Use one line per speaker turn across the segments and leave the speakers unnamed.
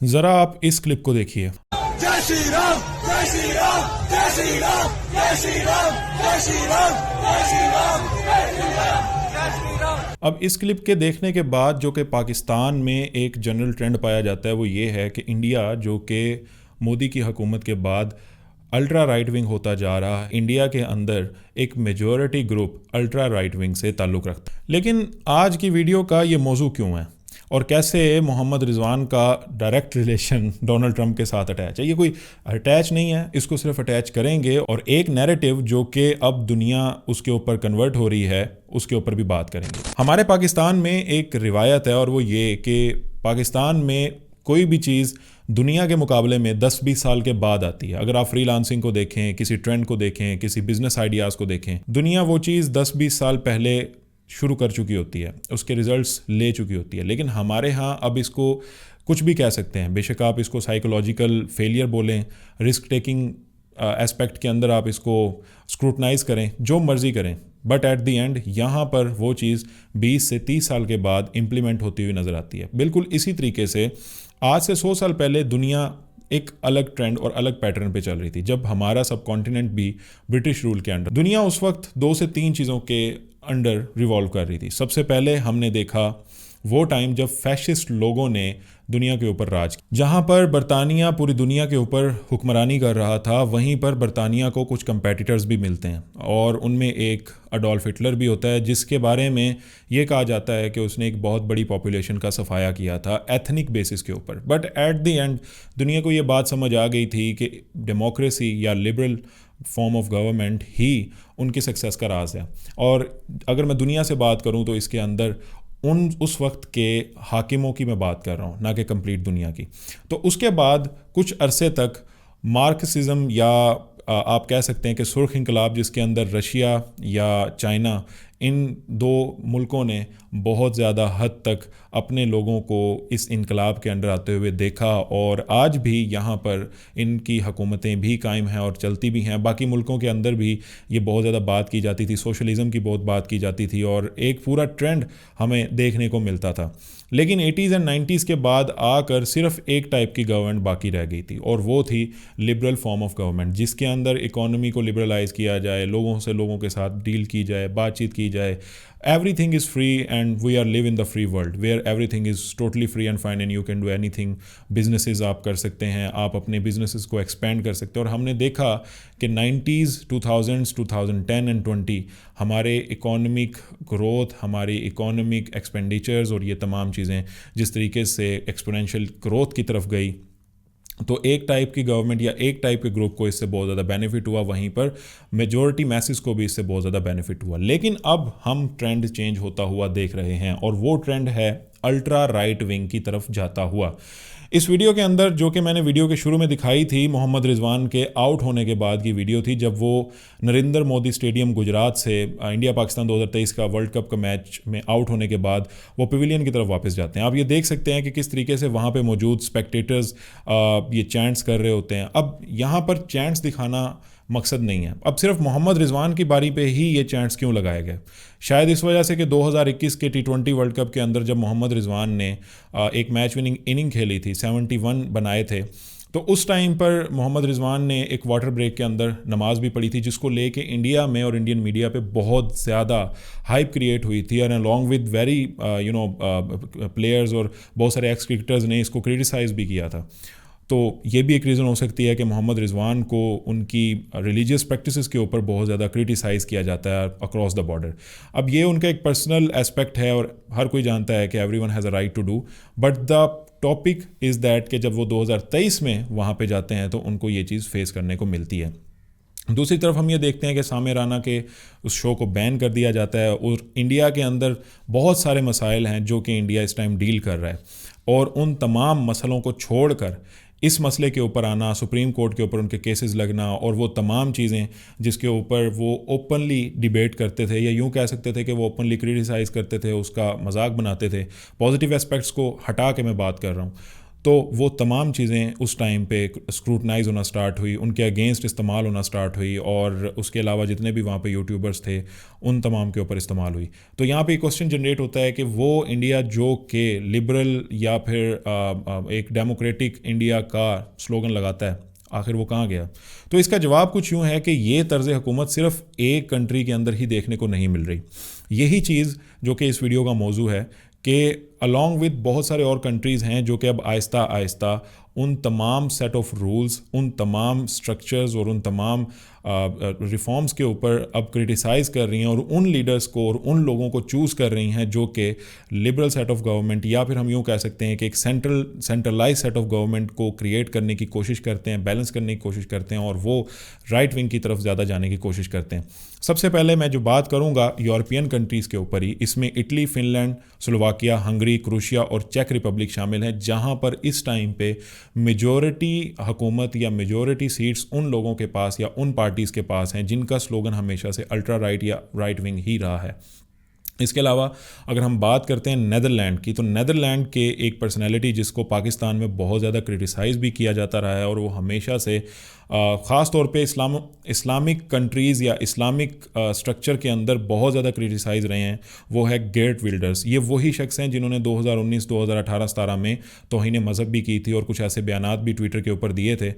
जरा आप इस क्लिप को देखिए।
जय श्री राम, जय श्री राम, जय श्री राम, जय श्री राम, जय श्री राम, जय श्री राम, जय श्री राम, जय श्री राम।
अब इस क्लिप के देखने के बाद जो कि पाकिस्तान में एक जनरल ट्रेंड पाया जाता है वो ये है कि इंडिया जो कि मोदी की हुकूमत के बाद अल्ट्रा राइट विंग होता जा रहा है, इंडिया के अंदर एक majority group ultra right wing से ताल्लुक़ रखता है। लेकिन आज की वीडियो का ये मौजू क्यों है और कैसे मोहम्मद रिजवान का डायरेक्ट रिलेशन डोनाल्ड ट्रंप के साथ अटैच है? ये कोई अटैच नहीं है, इसको सिर्फ अटैच करेंगे और एक नैरेटिव जो कि अब दुनिया उसके ऊपर कन्वर्ट हो रही है उसके ऊपर भी बात करेंगे। हमारे पाकिस्तान में एक रिवायत है और वो ये कि पाकिस्तान में कोई भी चीज़ दुनिया के मुकाबले में 10-20 साल के बाद आती है। अगर आप फ्रीलांसिंग को देखें, किसी ट्रेंड को देखें, किसी बिजनेस आइडियाज़ को देखें, दुनिया वो चीज़ 10-20 साल पहले शुरू कर चुकी होती है, उसके रिजल्ट्स ले चुकी होती है। लेकिन हमारे यहाँ अब इसको कुछ भी कह सकते हैं, बेशक आप इसको साइकोलॉजिकल फेलियर बोलें, रिस्क टेकिंग एस्पेक्ट के अंदर आप इसको स्क्रूटनाइज करें, जो मर्ज़ी करें, बट एट द एंड यहाँ पर वो चीज़ 20 से 30 साल के बाद इम्प्लीमेंट होती हुई नज़र आती है। बिल्कुल इसी तरीके से आज से 100 साल पहले दुनिया एक अलग ट्रेंड और अलग पैटर्न पे चल रही थी, जब हमारा सब कॉन्टिनेंट भी ब्रिटिश रूल के अंडर। दुनिया उस वक्त 2 से 3 चीज़ों के अंडर रिवॉल्व कर रही थी। सबसे पहले हमने देखा वो टाइम जब फैशिस्ट लोगों ने दुनिया के ऊपर राज किया, जहाँ पर बरतानिया पूरी दुनिया के ऊपर हुक्मरानी कर रहा था, वहीं पर बरतानिया को कुछ कंपेटिटर्स भी मिलते हैं और उनमें एक अडोल्फ हिटलर भी होता है, जिसके बारे में ये कहा जाता है कि उसने एक बहुत बड़ी पॉपुलेशन का सफाया किया था एथनिक बेसिस के ऊपर। बट एट द एंड दुनिया को ये बात समझ आ गई थी कि डेमोक्रेसी या लिबरल फॉर्म ऑफ गवर्नमेंट ही उनकी सक्सेस का राज है। और अगर मैं दुनिया से बात करूं तो इसके अंदर उस वक्त के हाकिमों की मैं बात कर रहा हूं, ना कि कंप्लीट दुनिया की। तो उसके बाद कुछ अरसे तक मार्क्सिज्म या आप कह सकते हैं कि सुर्ख इंकलाब, जिसके अंदर रशिया या चाइना, इन 2 मुल्कों ने बहुत ज़्यादा हद तक अपने लोगों को इस इनकलाब के अंडर आते हुए देखा और आज भी यहाँ पर इनकी हुकूमतें भी कायम हैं और चलती भी हैं। बाकी मुल्कों के अंदर भी ये बहुत ज़्यादा बात की जाती थी, सोशलिज़म की बहुत बात की जाती थी और एक पूरा ट्रेंड हमें देखने को मिलता था। लेकिन 80s एंड 90s के बाद आकर सिर्फ एक टाइप की गवर्नमेंट बाकी रह गई थी और वो थी लिबरल फॉर्म ऑफ गवर्नमेंट, जिसके अंदर इकोनॉमी को लिबरलाइज़ किया जाए, लोगों के साथ डील की जाए, बातचीत की जाए। Everything is free and we are live in the free world where everything is totally free and fine and you can do anything। businesses आप कर सकते हैं, आप अपने businesses को expand कर सकते हैं। और हमने देखा कि 90s, 2000s, 2010 and 20 हमारे इकोनॉमिक ग्रोथ, हमारी इकोनॉमिक एक्सपेंडिचर्स और ये तमाम चीज़ें जिस तरीके से एक्सपोनेंशियल ग्रोथ की तरफ गई, तो एक टाइप की गवर्नमेंट या एक टाइप के ग्रुप को इससे बहुत ज़्यादा बेनिफिट हुआ, वहीं पर मेजॉरिटी मैसेस को भी इससे बहुत ज़्यादा बेनिफिट हुआ। लेकिन अब हम ट्रेंड चेंज होता हुआ देख रहे हैं और वो ट्रेंड है अल्ट्रा राइट विंग की तरफ जाता हुआ। इस वीडियो के अंदर जो कि मैंने वीडियो के शुरू में दिखाई थी, मोहम्मद रिजवान के आउट होने के बाद की वीडियो थी, जब वो नरेंद्र मोदी स्टेडियम गुजरात से इंडिया पाकिस्तान 2023 का वर्ल्ड कप का मैच में आउट होने के बाद वो पवेलियन की तरफ वापस जाते हैं। आप ये देख सकते हैं कि किस तरीके से वहाँ पे मौजूद स्पेक्टेटर्स ये चैंट्स कर रहे होते हैं। अब यहाँ पर चैंट्स दिखाना मकसद नहीं है, अब सिर्फ मोहम्मद रिजवान की बारी पे ही ये चैंट्स क्यों लगाए गए? शायद इस वजह से कि 2021 के T20 वर्ल्ड कप के अंदर जब मोहम्मद रिजवान ने एक मैच विनिंग इनिंग खेली थी, 71 बनाए थे, तो उस टाइम पर मोहम्मद रिजवान ने एक वाटर ब्रेक के अंदर नमाज भी पढ़ी थी, जिसको लेके इंडिया में और इंडियन मीडिया पे बहुत ज़्यादा हाइप क्रिएट हुई थी। और अलॉन्ग विद वेरी प्लेयर्स और बहुत सारे एक्स क्रिकेटर्स ने इसको क्रिटिसाइज़ भी किया था। तो ये भी एक रीज़न हो सकती है कि मोहम्मद रिजवान को उनकी रिलीजियस प्रैक्टिसेस के ऊपर बहुत ज़्यादा क्रिटिसाइज़ किया जाता है अक्रॉस द बॉर्डर। अब ये उनका एक पर्सनल एस्पेक्ट है और हर कोई जानता है कि everyone has a right to do, but the topic is that कि जब वो 2023 में वहाँ पे जाते हैं तो उनको ये चीज़ फेस करने को मिलती है। दूसरी तरफ हम ये देखते हैं कि सामे राना के उस शो को बैन कर दिया जाता है और इंडिया के अंदर बहुत सारे मसाइल हैं जो कि इंडिया इस टाइम डील कर रहा है, और उन तमाम मसलों को छोड़कर इस मसले के ऊपर आना, सुप्रीम कोर्ट के ऊपर उनके केसेस लगना और वो तमाम चीज़ें जिसके ऊपर वो ओपनली डिबेट करते थे, या यूँ कह सकते थे कि वो ओपनली क्रिटिसाइज़ करते थे, उसका मजाक बनाते थे, पॉजिटिव एस्पेक्ट्स को हटा के मैं बात कर रहा हूँ। तो वो तमाम चीज़ें उस टाइम पे स्क्रूटनाइज होना स्टार्ट हुई, उनके अगेंस्ट इस्तेमाल होना स्टार्ट हुई, और उसके अलावा जितने भी वहाँ पे यूट्यूबर्स थे उन तमाम के ऊपर इस्तेमाल हुई। तो यहाँ पे क्वेश्चन जनरेट होता है कि वो इंडिया जो कि लिबरल या फिर एक डेमोक्रेटिक इंडिया का स्लोगन लगाता है, आखिर वो कहाँ गया? तो इसका जवाब कुछ यूँ है कि ये तर्ज हुकूमत सिर्फ एक कंट्री के अंदर ही देखने को नहीं मिल रही। यही चीज़ जो कि इस वीडियो का मौजू है कि अलॉन्ग विद बहुत सारे और कंट्रीज़ हैं जो कि अब आहिस्ता आहिस्ता उन तमाम सेट ऑफ रूल्स, उन तमाम स्ट्रक्चर्स और उन तमाम रिफॉर्म्स के ऊपर अब क्रिटिसाइज़ कर रही हैं, और उन लीडर्स को और उन लोगों को चूज़ कर रही हैं जो कि लिबरल सेट ऑफ गवर्नमेंट, या फिर हम यूँ कह सकते हैं कि एक सेंट्रलाइज सेट ऑफ गवर्नमेंट को क्रिएट करने की कोशिश करते हैं, बैलेंस करने की कोशिश करते हैं, और वो राइट विंग की तरफ ज़्यादा जाने की कोशिश करते हैं। सबसे पहले मैं जो बात करूंगा यूरोपियन कंट्रीज़ के ऊपर ही, इसमें Italy, Finland, Slovakia, Hungary, crochet और चेक रिपब्लिक शामिल हैं, जहां पर इस टाइम पे मेजॉरिटी हुकूमत या मेजॉरिटी सीट्स उन लोगों के पास या उन पार्टीज़ के पास हैं जिनका स्लोगन हमेशा से अल्ट्रा राइट या राइट विंग ही रहा है। इसके अलावा अगर हम बात करते हैं नेदरलैंड की, तो नेदरलैंड के एक पर्सनैलिटी जिसको पाकिस्तान में बहुत ज़्यादा क्रिटिसाइज़ भी किया जाता रहा है, और वो हमेशा से ख़ास तौर पे इस्लामिक कंट्रीज़ या इस्लामिक स्ट्रक्चर के अंदर बहुत ज़्यादा क्रिटिसाइज़ रहे हैं, वो है गेर्ट विल्डर्स। ये वही शख्स हैं जिन्होंने 2019, 2018-17 में तौहीन मज़हब भी की थी और कुछ ऐसे बयानात भी ट्विटर के ऊपर दिए थे।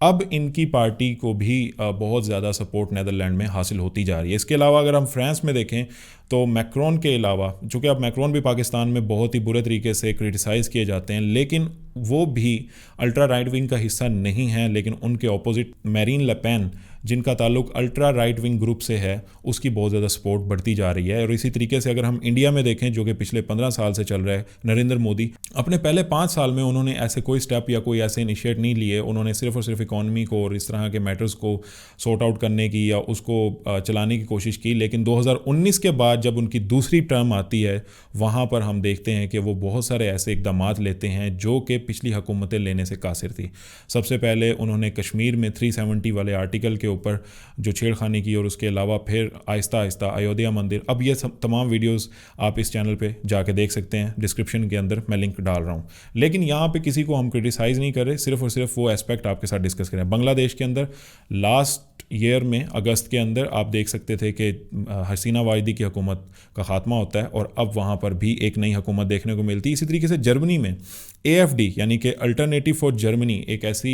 अब इनकी पार्टी को भी बहुत ज़्यादा सपोर्ट नेदरलैंड में हासिल होती जा रही है। इसके अलावा अगर हम फ्रांस में देखें तो मैक्रोन के अलावा, चूँकि अब मैक्रोन भी पाकिस्तान में बहुत ही बुरे तरीके से क्रिटिसाइज़ किए जाते हैं, लेकिन वो भी अल्ट्रा राइट विंग का हिस्सा नहीं है, लेकिन उनके ऑपोजिट मैरीन ले पेन, जिनका ताल्लुक अल्ट्रा राइट विंग ग्रुप से है, उसकी बहुत ज़्यादा सपोर्ट बढ़ती जा रही है। और इसी तरीके से अगर हम इंडिया में देखें, जो कि पिछले 15 साल से चल रहा है, नरेंद्र मोदी अपने पहले 5 साल में उन्होंने ऐसे कोई स्टेप या कोई ऐसे इनिशिएट नहीं लिए। उन्होंने सिर्फ और सिर्फ इकॉनमी को और इस तरह के मैटर्स को सॉर्ट आउट करने की या उसको चलाने की कोशिश की, लेकिन 2019 के बाद जब उनकी दूसरी टर्म आती है, वहाँ पर हम देखते हैं कि वो बहुत सारे ऐसे इकदामात लेते हैं जो कि पिछली हुकूमतें लेने से कासिर थी। सबसे पहले उन्होंने कश्मीर में 370 वाले आर्टिकल के ऊपर जो छेड़खानी की, और उसके अलावा फिर आहिस्ता आहिस्ता अयोध्या मंदिर। अब ये तमाम वीडियोस आप इस चैनल पे जाके देख सकते हैं, डिस्क्रिप्शन के अंदर मैं लिंक डाल रहा हूँ। लेकिन यहाँ पे किसी को हम क्रिटिसाइज़ नहीं कर रहे, सिर्फ और सिर्फ वो एस्पेक्ट आपके साथ डिस्कस करें। बांग्लादेश के अंदर लास्ट ईयर में अगस्त के अंदर आप देख सकते थे कि हसीना वाहिदी की हुकूमत का ख़ात्मा होता है, और अब वहाँ पर भी एक नई हुकूमत देखने को मिलती है। इसी तरीके से जर्मनी में AFD यानी कि अल्टरनेटिव फॉर जर्मनी एक ऐसी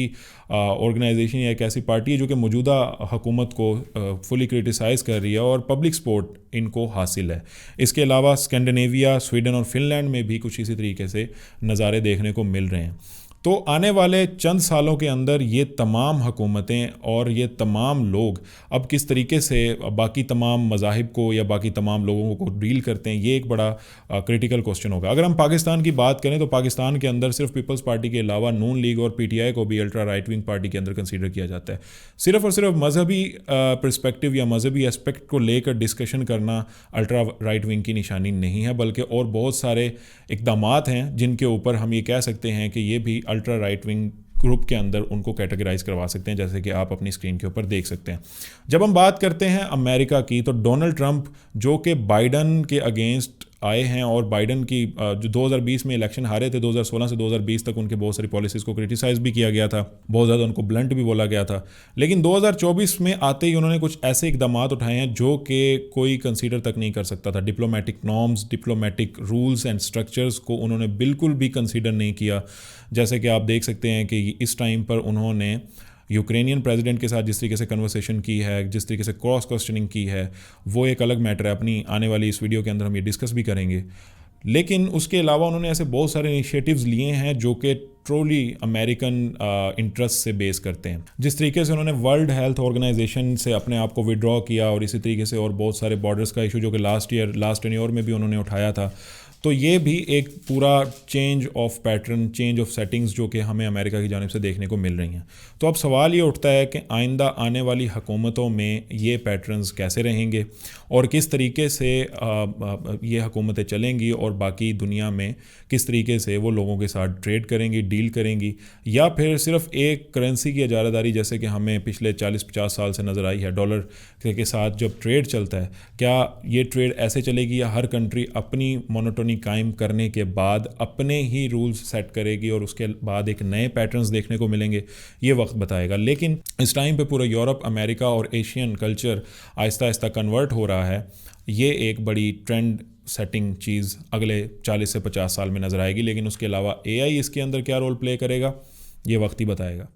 ऑर्गेनाइजेशन या एक ऐसी पार्टी है जो कि मौजूदा हुकूमत को फुली क्रिटिसाइज़ कर रही है, और पब्लिक सपोर्ट इनको हासिल है। इसके अलावा स्कैंडिनेविया, स्वीडन और फिनलैंड में भी कुछ इसी तरीके से नज़ारे देखने को मिल रहे हैं। तो आने वाले चंद सालों के अंदर ये तमाम हुकूमतें और ये तमाम लोग अब किस तरीके से बाकी तमाम मज़ाहिब को या बाकी तमाम लोगों को डील करते हैं, ये एक बड़ा क्रिटिकल क्वेश्चन होगा। अगर हम पाकिस्तान की बात करें तो पाकिस्तान के अंदर सिर्फ पीपल्स पार्टी के अलावा नून लीग और PTI को भी अल्ट्रा राइट विंग पार्टी के अंदर कंसीडर किया जाता है। सिर्फ और सिर्फ मजहबी पर्सपेक्टिव या मजहबी एस्पेक्ट को लेकर डिस्कशन करना अल्ट्रा राइट विंग की निशानी नहीं है, बल्कि और बहुत सारे इक़दामात हैं जिनके ऊपर हम ये कह सकते हैं कि ये भी अल्ट्रा राइट विंग ग्रुप के अंदर उनको कैटेगराइज करवा सकते हैं, जैसे कि आप अपनी स्क्रीन के ऊपर देख सकते हैं। जब हम बात करते हैं अमेरिका की, तो डोनाल्ड ट्रंप जो कि बाइडन के अगेंस्ट आए हैं, और बाइडन की जो 2020 में इलेक्शन हारे थे, 2016 से 2020 तक उनके बहुत सारी पॉलिसीज़ को क्रिटिसाइज़ भी किया गया था, बहुत ज़्यादा उनको ब्लंट भी बोला गया था। लेकिन 2024 में आते ही उन्होंने कुछ ऐसे इकदामात उठाए हैं जो कि कोई कंसीडर तक नहीं कर सकता था। Diplomatic norms, diplomatic rules and structures को उन्होंने बिल्कुल भी कंसीडर नहीं किया। जैसे कि आप देख सकते हैं कि इस टाइम पर उन्होंने यूक्रेनियन प्रेसिडेंट के साथ जिस तरीके से कन्वर्सेशन की है, जिस तरीके से क्रॉस क्वेश्चनिंग की है, वो एक अलग मैटर है। अपनी आने वाली इस वीडियो के अंदर हम ये डिस्कस भी करेंगे। लेकिन उसके अलावा उन्होंने ऐसे बहुत सारे इनिशिएटिव्स लिए हैं जो कि ट्रूली अमेरिकन इंटरेस्ट से बेस करते हैं। जिस तरीके से उन्होंने वर्ल्ड हेल्थ ऑर्गेनाइजेशन से अपने आप को विड्रॉ किया, और इसी तरीके से और बहुत सारे बॉर्डर्स का इशू जो कि लास्ट टेन्योर में भी उन्होंने उठाया था, तो ये भी एक पूरा change of pattern, change of settings जो कि हमें अमेरिका की जानिब से देखने को मिल रही हैं। तो अब सवाल ये उठता है कि आइंदा आने वाली हुकूमतों में ये पैटर्न्स कैसे रहेंगे और किस तरीके से ये हुकूमतें चलेंगी, और बाकी दुनिया में किस तरीके से वो लोगों के साथ ट्रेड करेंगी, डील करेंगी, या फिर सिर्फ एक करेंसी की इजारादारी जैसे कि हमें पिछले 40-50 साल से नज़र आई है। डॉलर के साथ जब ट्रेड चलता है, क्या ये ट्रेड ऐसे चलेगी या हर कंट्री अपनी मोनोटोनी कायम करने के बाद अपने ही रूल्स सेट करेगी और उसके बाद एक नए पैटर्न्स देखने को मिलेंगे, ये वक्त बताएगा। लेकिन इस टाइम पे पूरा यूरोप, अमेरिका और Asian culture Aahista Aahista convert हो रहा है। ये एक बड़ी ट्रेंड सेटिंग चीज़ अगले 40 से 50 साल में नज़र आएगी। लेकिन उसके अलावा AI इसके अंदर क्या रोल प्ले करेगा, ये वक्त ही बताएगा।